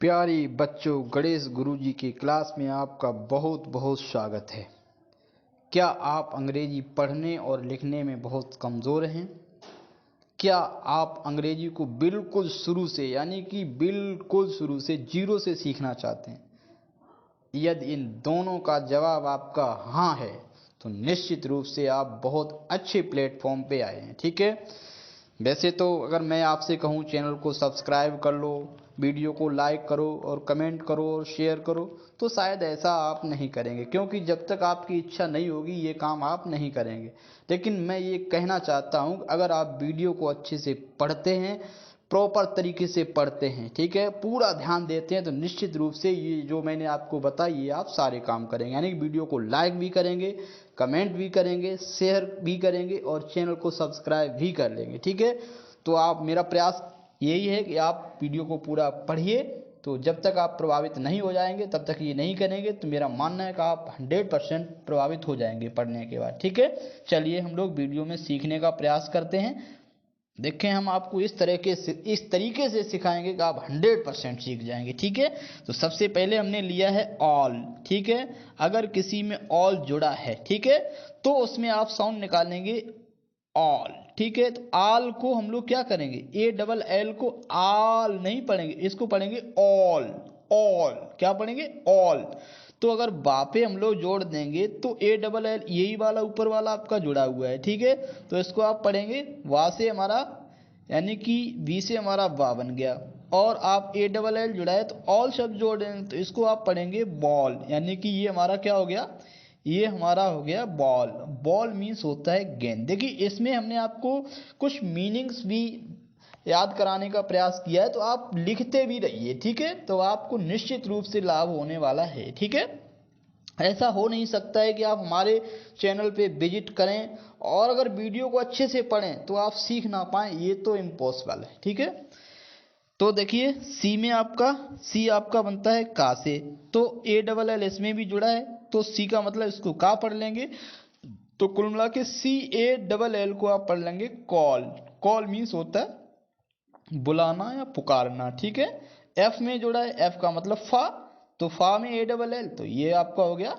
प्यारी बच्चों, गणेश गुरुजी की क्लास में आपका बहुत बहुत स्वागत है। क्या आप अंग्रेजी पढ़ने और लिखने में बहुत कमज़ोर हैं? क्या आप अंग्रेजी को बिल्कुल शुरू से जीरो से सीखना चाहते हैं? यदि इन दोनों का जवाब आपका हाँ है तो निश्चित रूप से आप बहुत अच्छे प्लेटफॉर्म पे आए हैं। ठीक है, वैसे तो अगर मैं आपसे कहूँ चैनल को सब्सक्राइब कर लो, वीडियो को लाइक करो और कमेंट करो और शेयर करो, तो शायद ऐसा आप नहीं करेंगे, क्योंकि जब तक आपकी इच्छा नहीं होगी ये काम आप नहीं करेंगे। लेकिन मैं ये कहना चाहता हूँ, अगर आप वीडियो को अच्छे से पढ़ते हैं, प्रॉपर तरीके से पढ़ते हैं, ठीक है, पूरा ध्यान देते हैं, तो निश्चित रूप से ये जो मैंने आपको बताया ये आप सारे काम करेंगे। यानी कि वीडियो को लाइक भी करेंगे, कमेंट भी करेंगे, शेयर भी करेंगे और चैनल को सब्सक्राइब भी कर लेंगे। ठीक है, तो आप मेरा प्रयास यही है कि आप वीडियो को पूरा पढ़िए। तो जब तक आप प्रभावित नहीं हो जाएंगे तब तक ये नहीं करेंगे, तो मेरा मानना है कि आप 100% प्रभावित हो जाएंगे पढ़ने के बाद। ठीक है, चलिए हम लोग वीडियो में सीखने का प्रयास करते हैं। देखें, हम आपको इस तरीके से सिखाएंगे कि आप 100% सीख जाएंगे। ठीक है, तो सबसे पहले हमने लिया है ऑल। ठीक है, अगर किसी में ऑल जुड़ा है, ठीक है, तो उसमें आप साउंड निकालेंगे ऑल। ठीक है, तो आल को हम लोग क्या करेंगे, ए डबल एल को आल नहीं पढ़ेंगे, इसको पढ़ेंगे ऑल। ऑल क्या पढ़ेंगे, ऑल। तो अगर बापे हम लोग जोड़ देंगे तो ए डबल एल यही वाला ऊपर वाला आपका जुड़ा हुआ है। ठीक है, तो इसको आप पढ़ेंगे वा से हमारा, यानी कि बी से हमारा वा बन गया, और आप ए डबल एल जुड़ा है तो ऑल शब्द जोड़ देंगे, तो इसको आप पढ़ेंगे बॉल। यानी कि ये हमारा क्या हो गया, ये हमारा हो गया बॉल। बॉल मीन्स होता है गेंद। देखिए, इसमें हमने आपको कुछ मीनिंग्स भी याद कराने का प्रयास किया है, तो आप लिखते भी रहिए। ठीक है, तो आपको निश्चित रूप से लाभ होने वाला है। ठीक है, ऐसा हो नहीं सकता है कि आप हमारे चैनल पे विजिट करें और अगर वीडियो को अच्छे से पढ़ें तो आप सीख ना पाएं, ये तो इम्पॉसिबल है। ठीक है, तो देखिए सी आपका बनता है का से, तो ए डबल एल इसमें भी जुड़ा है, तो सी का मतलब इसको का पढ़ लेंगे, तो कुल मिला के सी ए डबल एल को आप पढ़ लेंगे कॉल। कॉल मीन्स होता है बुलाना या पुकारना। ठीक है, एफ में जुड़ा है, एफ का मतलब फा, तो फा में ए डबल एल, तो ये आपका हो गया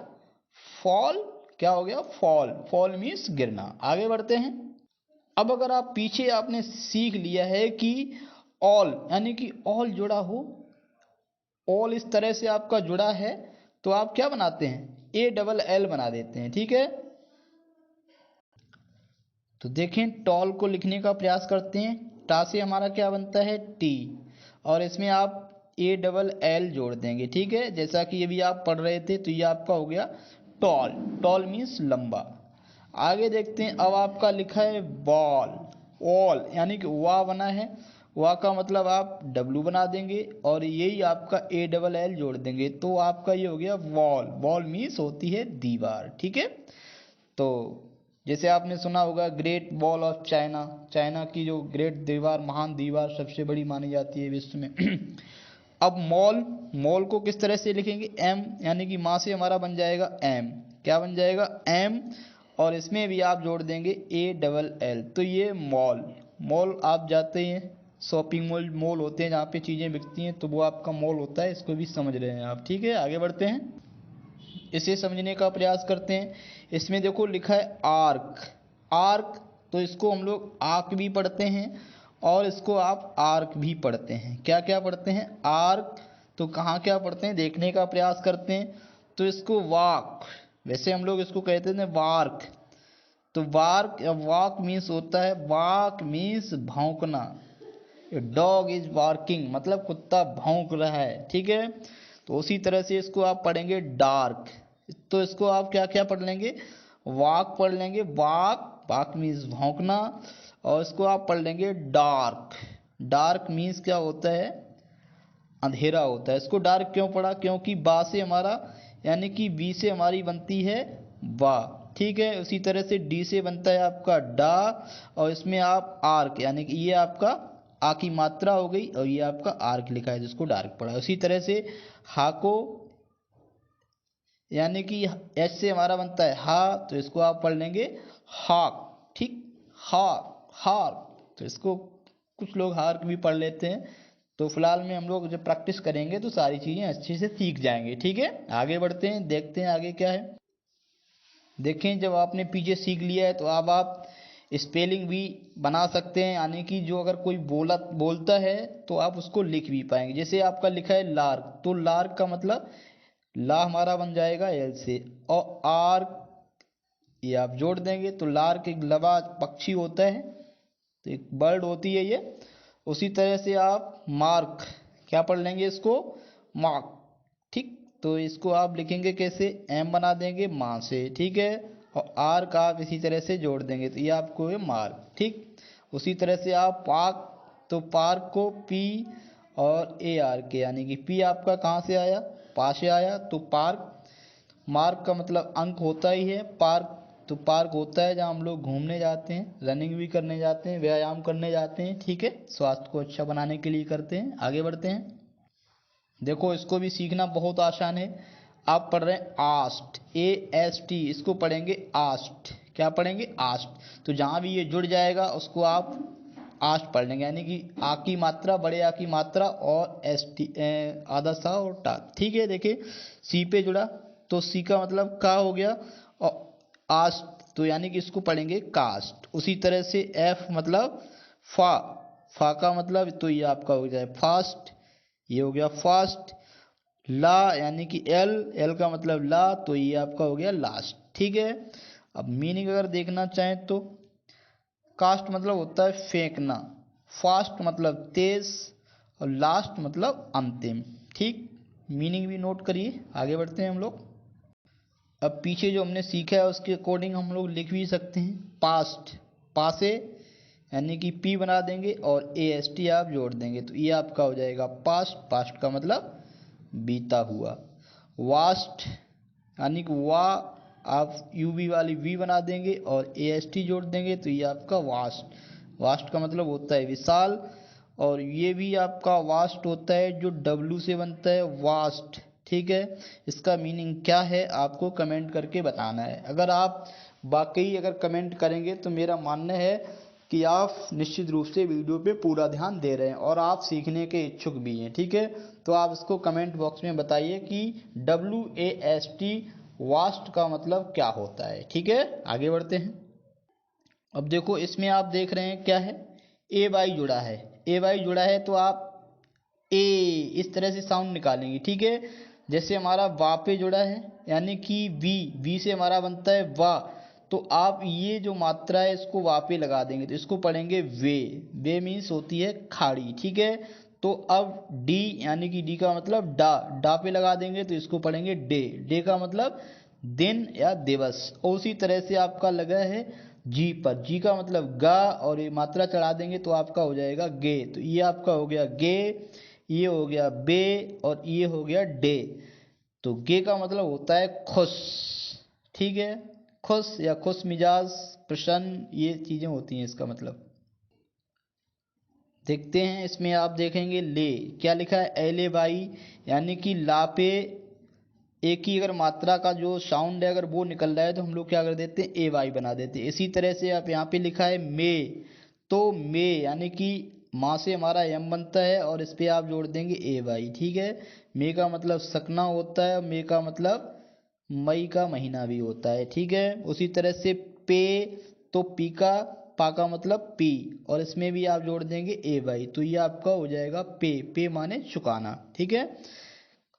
फॉल। क्या हो गया, फॉल। फॉल मीन्स गिरना। आगे बढ़ते हैं। अब अगर आप पीछे आपने सीख लिया है कि ऑल, यानी कि ऑल जुड़ा हो, ऑल इस तरह से आपका जुड़ा है, तो आप क्या बनाते हैं, ए डबल एल बना देते हैं। ठीक है, तो देखें, टॉल को लिखने का प्रयास करते हैं। टा से हमारा क्या बनता है, टी, और इसमें आप ए डबल एल जोड़ देंगे। ठीक है, जैसा कि ये भी आप पढ़ रहे थे, तो ये आपका हो गया टॉल। टॉल मीन्स लंबा। आगे देखते हैं, अब आपका लिखा है बॉल। ऑल यानी कि वाह बना है, वाह का मतलब आप डब्लू बना देंगे और यही आपका ए डबल एल जोड़ देंगे, तो आपका ये हो गया वॉल। वॉल मीन्स होती है दीवार। ठीक है, तो जैसे आपने सुना होगा great wall of China, China की जो ग्रेट दीवार, महान दीवार सबसे बड़ी मानी जाती है विश्व में। अब मॉल, मॉल को किस तरह से लिखेंगे, एम, यानी कि माँ से हमारा बन जाएगा एम। क्या बन जाएगा, एम, और इसमें भी आप जोड़ देंगे ए डबल एल, तो ये मॉल। मॉल आप जाते हैं, शॉपिंग मॉल मॉल होते हैं जहाँ पे चीज़ें बिकती हैं, तो वो आपका मॉल होता है, इसको भी समझ रहे हैं आप। ठीक है, आगे बढ़ते हैं, इसे समझने का प्रयास करते हैं। इसमें देखो लिखा है आर्क। आर्क, तो इसको हम लोग आर्क भी पढ़ते हैं और इसको आप आर्क भी पढ़ते हैं। क्या क्या पढ़ते हैं, आर्क, तो कहाँ क्या पढ़ते हैं देखने का प्रयास करते हैं। तो इसको वाक, वैसे हम लोग इसको कहते थे वार्क, तो वार्क या वाक मीन्स होता है, वाक मीन्स भौंकना। डॉग इज वार्किंग मतलब कुत्ता भौंक रहा है। ठीक है, तो उसी तरह से इसको आप पढ़ेंगे डार्क, तो इसको आप क्या क्या पढ़ लेंगे, वाक पढ़ लेंगे, वाक, वाक मीन्स भौंकना, और इसको आप पढ़ लेंगे डार्क। डार्क मीन्स क्या होता है, अंधेरा होता है। इसको डार्क क्यों पढ़ा, क्योंकि बा से हमारा, यानी कि बी से हमारी बनती है बा। ठीक है, उसी तरह से डी से बनता है आपका डा, और इसमें आप आर्क, यानी कि ये आपका आ की मात्रा हो गई और ये आपका आर्क लिखा है जिसको डार्क पढ़ा। उसी तरह से हा को, यानी कि एच से हमारा बनता है हा, तो इसको आप पढ़ लेंगे हाक। ठीक, हाक, हार्क, तो इसको कुछ लोग हार्क भी पढ़ लेते हैं, तो फिलहाल में हम लोग जब प्रैक्टिस करेंगे तो सारी चीज़ें अच्छे से सीख जाएंगे। ठीक है, आगे बढ़ते हैं, देखते हैं आगे क्या है। देखें, जब आपने पीछे सीख लिया है तो अब आप स्पेलिंग भी बना सकते हैं, यानी कि जो अगर कोई बोलता है तो आप उसको लिख भी पाएंगे। जैसे आपका लिखा है लार्क, तो लार्क का मतलब ला हमारा बन जाएगा एल से, और आर ये आप जोड़ देंगे तो लार्क एक लवा पक्षी होता है, तो एक बर्ड होती है ये। उसी तरह से आप मार्क क्या पढ़ लेंगे इसको, मार्क। ठीक, तो इसको आप लिखेंगे कैसे, एम बना देंगे माँ से, ठीक है, और आर का आप इसी तरह से जोड़ देंगे तो ये आपको है मार्क। ठीक, उसी तरह से आप पार्क, तो पार्क को पी और ए आर के, यानी कि पी आपका कहाँ से आया, पास से आया, तो पार्क। मार्क का मतलब अंक होता ही है, पार्क तो पार्क होता है जहाँ हम लोग घूमने जाते हैं, रनिंग भी करने जाते हैं, व्यायाम करने जाते हैं। ठीक है, स्वास्थ्य को अच्छा बनाने के लिए करते हैं। आगे बढ़ते हैं, देखो इसको भी सीखना बहुत आसान है। आप पढ़ रहे हैं आस्ट, ए एस टी, इसको पढ़ेंगे आस्ट। क्या पढ़ेंगे, आस्ट। तो जहाँ भी ये जुड़ जाएगा उसको आप आस्ट पढ़ लेंगे, यानी कि आ की मात्रा, बड़े आ की मात्रा और एस टी, आधा सा और टा। ठीक है, देखिए सी पे जुड़ा तो सी का मतलब का हो गया, और आस्ट तो यानी कि इसको पढ़ेंगे कास्ट। उसी तरह से एफ मतलब फा, फा का मतलब तो ये आपका हो जाए फास्ट, ये हो गया फास्ट। ला यानी कि एल, एल का मतलब ला, तो ये आपका हो गया लास्ट। ठीक है, अब मीनिंग अगर देखना चाहें तो कास्ट मतलब होता है फेंकना, फास्ट मतलब तेज, और लास्ट मतलब अंतिम। ठीक, मीनिंग भी नोट करिए। आगे बढ़ते हैं हम लोग। अब पीछे जो हमने सीखा है उसके अकॉर्डिंग हम लोग लिख भी सकते हैं। पास्ट, पासे यानी कि पी बना देंगे और ए एस टी आप जोड़ देंगे तो ये आपका हो जाएगा पास्ट, पास्ट का मतलब बीता हुआ। वास्ट यानी कि वाह आप यू वी वाली वी बना देंगे और ए एस टी जोड़ देंगे तो ये आपका वास्ट, वास्ट का मतलब होता है विशाल, और ये भी आपका वास्ट होता है जो डब्लू से बनता है, वास्ट। ठीक है, इसका मीनिंग क्या है आपको कमेंट करके बताना है। अगर आप वाकई अगर कमेंट करेंगे तो मेरा मानना है कि आप निश्चित रूप से वीडियो पे पूरा ध्यान दे रहे हैं और आप सीखने के इच्छुक भी हैं। ठीक है, तो आप इसको कमेंट बॉक्स में बताइए कि WAST वास्ट का मतलब क्या होता है। ठीक है, आगे बढ़ते हैं। अब देखो इसमें आप देख रहे हैं क्या है, ए वाई जुड़ा है, ए वाई जुड़ा है तो आप ए इस तरह से साउंड निकालेंगे। ठीक है, जैसे हमारा वा पे जुड़ा है यानी कि वी, वी से हमारा बनता है वा, तो आप ये जो मात्रा है इसको वा पे लगा देंगे तो इसको पढ़ेंगे वे, वे मीन्स होती है खाड़ी। ठीक है, तो अब डी यानी कि डी का मतलब डा, डा पे लगा देंगे तो इसको पढ़ेंगे डे, डे का मतलब दिन या दिवस। और उसी तरह से आपका लगा है जी पर, जी का मतलब गा, और ये मात्रा चढ़ा देंगे तो आपका हो जाएगा गे, तो ये आपका हो गया गे, ये हो गया बे, और ये हो गया डे। तो गे का मतलब होता है खुश। ठीक है, खुश या खुश मिजाज, प्रसन्न, ये चीजें होती हैं इसका मतलब। देखते हैं इसमें आप देखेंगे ले, क्या लिखा है, एले बाई, यानी कि ला पे एक ही अगर मात्रा का जो साउंड है अगर वो निकल रहा है तो हम लोग क्या कर देते हैं, ए वाई बना देते हैं। इसी तरह से आप यहाँ पे लिखा है मे, तो मे यानी कि माँ से हमारा एम बनता है और इस पे आप जोड़ देंगे ए वाई। ठीक है, मे का मतलब सकना होता है, मे का मतलब मई का महीना भी होता है। ठीक है, उसी तरह से पे, तो पी का पा का मतलब पी, और इसमें भी आप जोड़ देंगे ए वाई तो ये आपका हो जाएगा पे, पे माने चुकाना। ठीक है,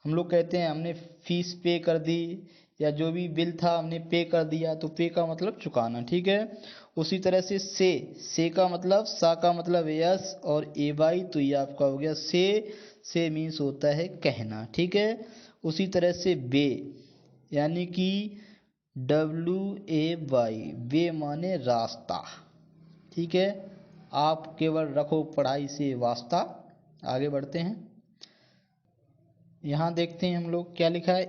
हम लोग कहते हैं हमने फीस पे कर दी, या जो भी बिल था हमने पे कर दिया, तो पे का मतलब चुकाना। ठीक है, उसी तरह से से का मतलब सा का मतलब यस, और ए वाई तो ये आपका हो गया से मीन्स होता है कहना। ठीक है, उसी तरह से बे यानी कि WAY, वे माने रास्ता। ठीक है, आप केवल रखो पढ़ाई से वास्ता। आगे बढ़ते हैं, यहाँ देखते हैं हम लोग क्या लिखा है,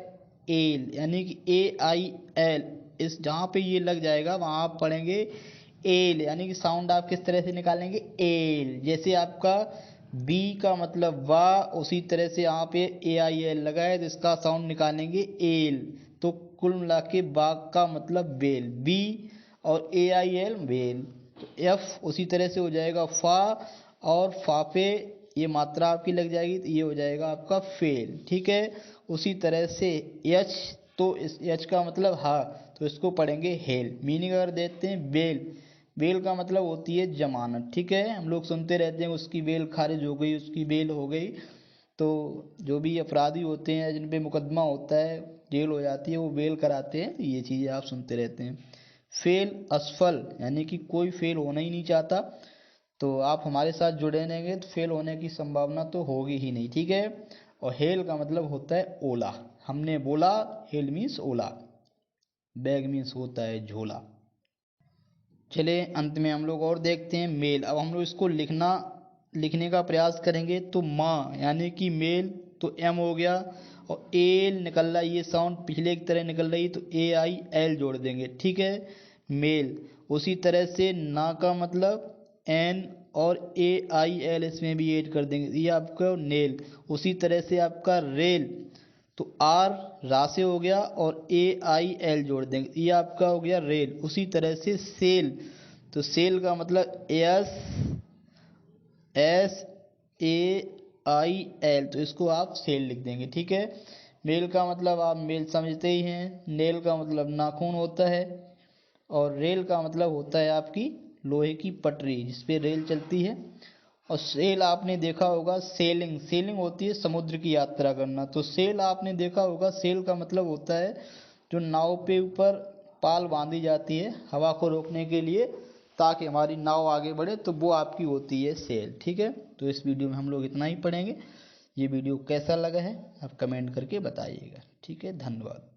एल यानी कि AIL, इस जहाँ पे ये लग जाएगा वहाँ आप पढ़ेंगे एल, यानी कि साउंड आप किस तरह से निकालेंगे, एल। जैसे आपका बी का मतलब वाह, उसी तरह से यहाँ पे AIL लगा है तो इसका साउंड निकालेंगे एल। तो कुल मिला के बाग का मतलब बेल, बी और AIL बेल। तो एफ उसी तरह से हो जाएगा फा, और फा पे ये मात्रा आपकी लग जाएगी तो ये हो जाएगा आपका फेल, ठीक है। उसी तरह से एच, तो इस एच का मतलब हा, तो इसको पढ़ेंगे हेल। मीनिंग अगर देते हैं बेल, बेल का मतलब होती है जमानत, ठीक है। हम लोग सुनते रहते हैं उसकी बेल खारिज हो गई, उसकी बेल हो गई। तो जो भी अपराधी होते हैं जिन पे मुकदमा होता है, जेल हो जाती है, वो बेल कराते हैं, तो ये चीज़ें आप सुनते रहते हैं। फेल असफल, यानी कि कोई फेल होना ही नहीं चाहता, तो आप हमारे साथ जुड़े रहेंगे तो फेल होने की संभावना तो होगी ही नहीं, ठीक है। और हेल का मतलब होता है ओला, हमने बोला, हेल मीन्स ओला, बैग मीन्स होता है झोला। चले अंत में हम लोग और देखते हैं मेल। अब हम लोग इसको लिखने का प्रयास करेंगे, तो माँ यानी कि मेल, तो एम हो गया, और एल निकल रहा है, ये साउंड पिछले की तरह निकल रही, तो ए आई एल जोड़ देंगे, ठीक है, मेल। उसी तरह से ना का मतलब एन, और ए आई एल इसमें भी ऐड कर देंगे, ये आपका नेल। उसी तरह से आपका रेल, तो आर रा से हो गया, और ए आई एल जोड़ देंगे, ये आपका हो गया रेल। उसी तरह से सेल, तो सेल का मतलब S S A I L, तो इसको आप सेल लिख देंगे, ठीक है। मेल का मतलब आप मेल समझते ही हैं। नेल का मतलब नाखून होता है, और रेल का मतलब होता है आपकी लोहे की पटरी जिस पे रेल चलती है। और सेल आपने देखा होगा, सेलिंग, सेलिंग होती है समुद्र की यात्रा करना, तो सेल आपने देखा होगा, सेल का मतलब होता है जो नाव पे ऊपर पाल बांधी जाती है हवा को रोकने के लिए, ताकि हमारी नाव आगे बढ़े, तो वो आपकी होती है सेल, ठीक है। तो इस वीडियो में हम लोग इतना ही पढ़ेंगे। ये वीडियो कैसा लगा है आप कमेंट करके बताइएगा, ठीक है। धन्यवाद।